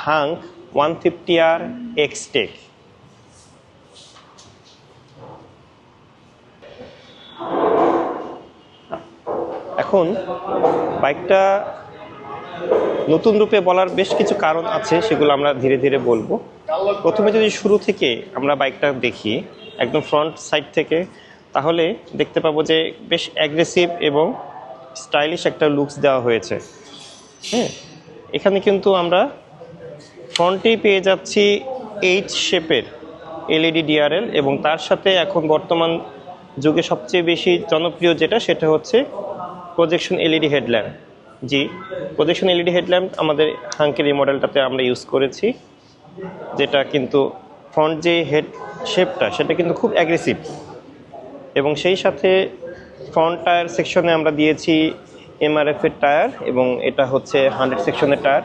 Hunk 150R X-Tech। এখন বাইকটা নতুন রূপে বলার বেশ কিছু কারণ আছে, সেগুলো আমরা ধীরে ধীরে বলবো। প্রথমে যদি শুরু থেকে আমরা বাইকটা দেখি একদম ফ্রন্ট সাইড থেকে, তাহলে দেখতে পাবো যে বেশ অ্যাগ্রেসিভ এবং স্টাইলিশ একটা লুকস দেওয়া হয়েছে। হ্যাঁ, এখানে কিন্তু আমরা ফ্রন্টেই পেয়ে যাচ্ছি এইচ শেপের এলইডি ডিআরএল, এবং তার সাথে এখন বর্তমান যুগে সবচেয়ে বেশি জনপ্রিয় যেটা, সেটা হচ্ছে প্রজেকশন এলইডি হেডল্যাম্প। জি, প্রজেকশন এলইডি হেডল্যাম্প আমাদের হাঙ্কের এই মডেলটাতে আমরা ইউজ করেছি, যেটা কিন্তু ফ্রন্ট যে হেড শেপটা সেটা কিন্তু খুব অ্যাগ্রেসিভ, এবং সেই সাথে ফ্রন্ট টায়ার সেকশনে আমরা দিয়েছি এমআরএফ এর টায়ার, এবং এটা হচ্ছে 100 সেকশনের টায়ার।